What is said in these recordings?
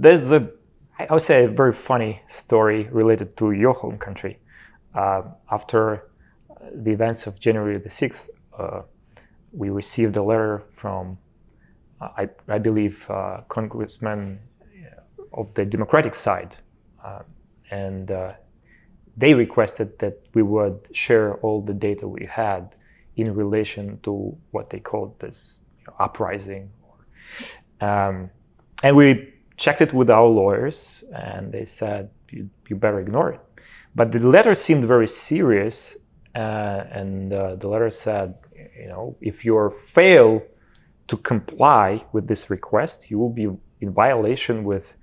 there's I would say, a very funny story related to your home country. After the events of January the 6th, we received a letter from, I believe, congressmen of the Democratic side, and they requested that we would share all the data we had in relation to what they called this uprising. And we checked it with our lawyers, and they said, you better ignore it. But the letter seemed very serious, and the letter said, if you fail to comply with this request, you will be in violation with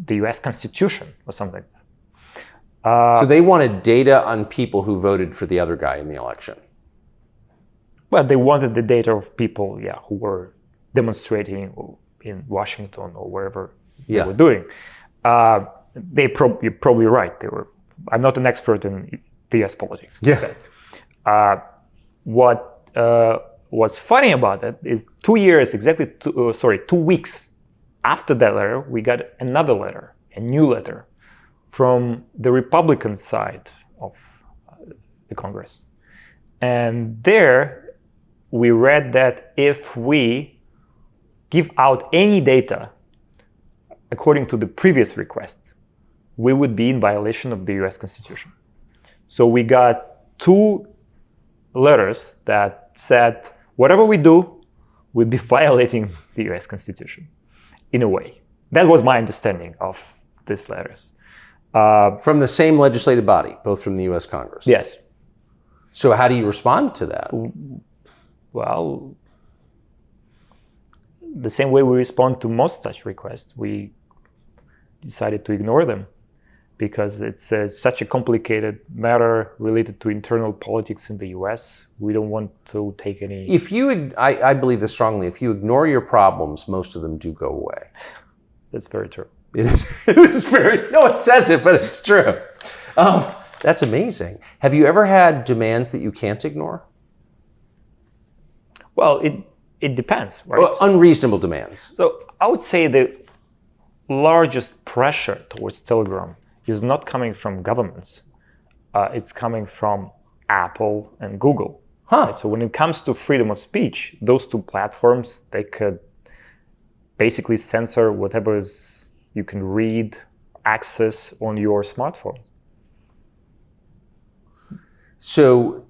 the U.S. Constitution or something like that. So they wanted data on people who voted for the other guy in the election. Well, they wanted the data of people, who were demonstrating in Washington or wherever they were doing. You're probably right. I'm not an expert in U.S. politics. Yeah. What was funny about it is 2 weeks after that letter, we got another letter, a new letter, from the Republican side of the Congress. And there we read that if we give out any data according to the previous request, we would be in violation of the US Constitution. So we got 2 letters that said, whatever we do, we'd be violating the US Constitution, in a way. That was my understanding of these letters. From the same legislative body, both from the U.S. Congress? Yes. So how do you respond to that? Well, the same way we respond to most such requests, we decided to ignore them because it's such a complicated matter related to internal politics in the U.S. We don't want to take any... I believe this strongly, if you ignore your problems, most of them do go away. That's very true. It is very, no one says it, but it's true. That's amazing. Have you ever had demands that you can't ignore? Well, it depends, right? Well, unreasonable demands. So I would say the largest pressure towards Telegram is not coming from governments. It's coming from Apple and Google. Right? So when it comes to freedom of speech, those 2 platforms, they could basically censor whatever you can read, access on your smartphone. So,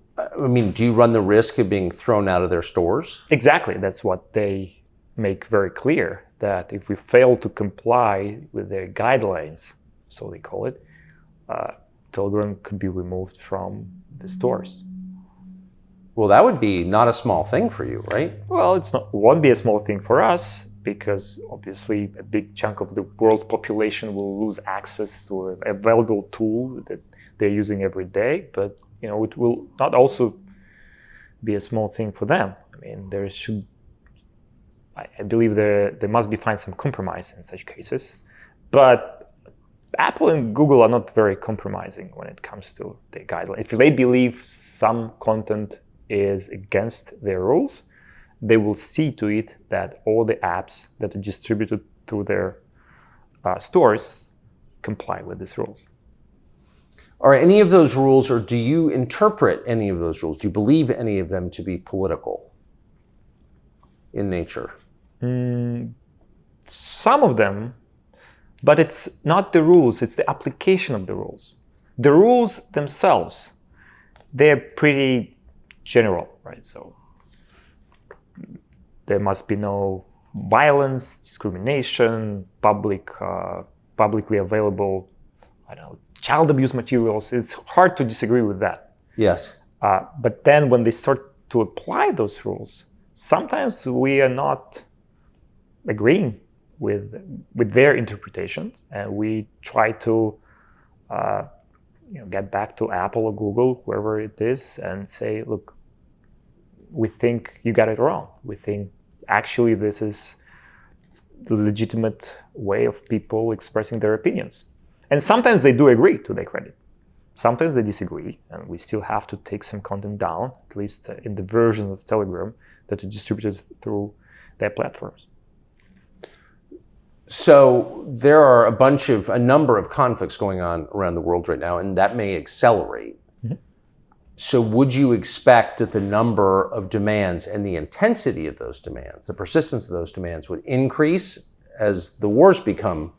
do you run the risk of being thrown out of their stores? Exactly. That's what they make very clear, that if we fail to comply with their guidelines, so they call it, Telegram could be removed from the stores. Well, that would be not a small thing for you, right? Well, won't be a small thing for us, because obviously a big chunk of the world population will lose access to a valuable tool that they're using every day. But it will not also be a small thing for them. I believe there must be find some compromise in such cases. But Apple and Google are not very compromising when it comes to their guidelines. If they believe some content is against their rules, they will see to it that all the apps that are distributed to their stores comply with these rules. Are any of those rules, or do you interpret any of those rules? Do you believe any of them to be political in nature? Some of them, but it's not the rules, it's the application of the rules. The rules themselves, they're pretty general, right? So there must be no violence, discrimination, publicly available, child abuse materials. It's hard to disagree with that. Yes. But then when they start to apply those rules, sometimes we are not agreeing with their interpretation, and we try to get back to Apple or Google, whoever it is, and say, look, we think you got it wrong. We think actually this is the legitimate way of people expressing their opinions. And sometimes they do agree, to their credit. Sometimes they disagree, and we still have to take some content down, at least in the version of Telegram that are distributed through their platforms. So there are a number of conflicts going on around the world right now, and that may accelerate. Mhm. So would you expect that the number of demands and the intensity of those demands, the persistence of those demands, would increase as the wars become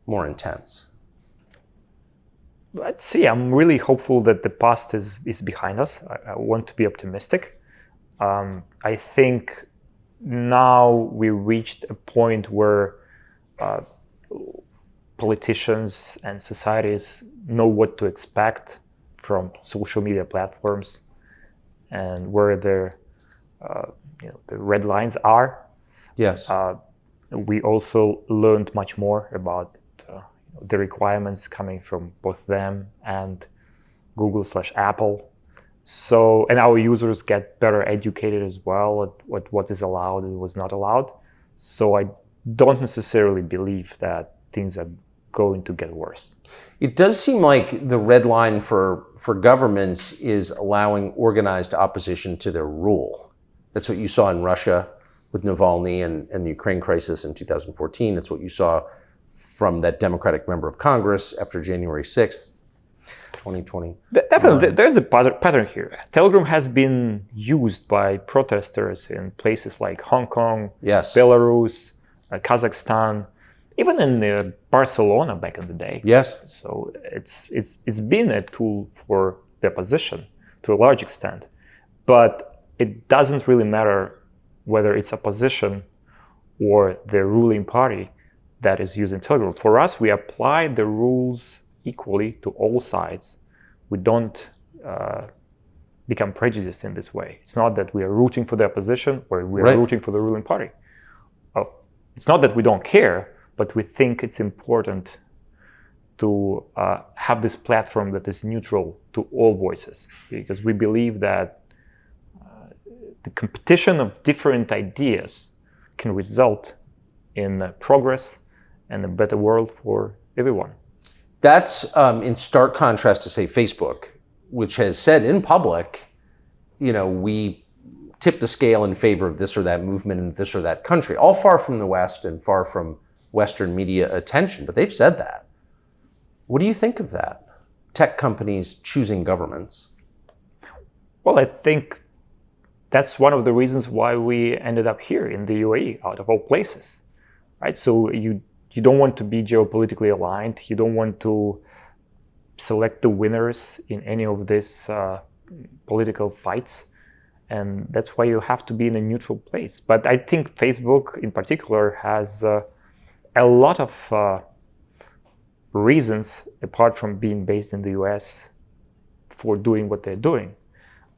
more intense? Let's see. I'm really hopeful that the past is behind us. I want to be optimistic. I think now we reached a point where politicians and societies know what to expect from social media platforms and where the red lines are. Yes. We also learned much more about the requirements coming from both them and Google/Apple. So, and our users get better educated as well at what is allowed and was not allowed. So I don't necessarily believe that things are going to get worse. It does seem like the red line for governments is allowing organized opposition to their rule. That's what you saw in Russia with Navalny and the Ukraine crisis in 2014. That's what you saw from that Democratic member of Congress after January 6th, 2020. Definitely, there's a pattern here. Telegram has been used by protesters in places like Hong Kong, Yes. Belarus, Kazakhstan, even in Barcelona back in the day. Yes. So it's been a tool for the opposition to a large extent, but it doesn't really matter whether it's opposition or the ruling party that is using Telegram. For us, we apply the rules equally to all sides. We don't become prejudiced in this way. It's not that we are rooting for the opposition or we are Right. rooting for the ruling party. It's not that we don't care, but we think it's important to have this platform that is neutral to all voices, because we believe that the competition of different ideas can result in progress and a better world for everyone. That's in stark contrast to, say, Facebook, which has said in public, we tip the scale in favor of this or that movement in this or that country, all far from the West and far from Western media attention, but they've said that. What do you think of that? Tech companies choosing governments? Well, I think that's one of the reasons why we ended up here in the UAE, out of all places, right? So you don't want to be geopolitically aligned. You don't want to select the winners in any of these political fights. And that's why you have to be in a neutral place. But I think Facebook in particular has a lot of reasons, apart from being based in the US, for doing what they're doing.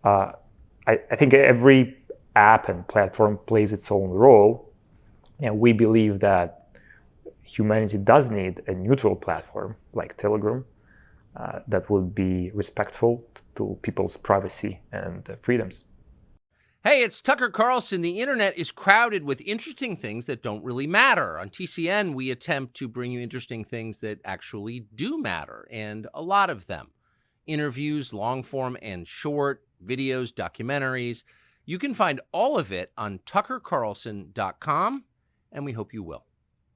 I think every app and platform plays its own role. And we believe that humanity does need a neutral platform like Telegram that will be respectful to people's privacy and freedoms. Hey, it's Tucker Carlson. The internet is crowded with interesting things that don't really matter. On TCN, we attempt to bring you interesting things that actually do matter, and a lot of them. Interviews, long form and short, videos, documentaries. You can find all of it on tuckercarlson.com, and we hope you will.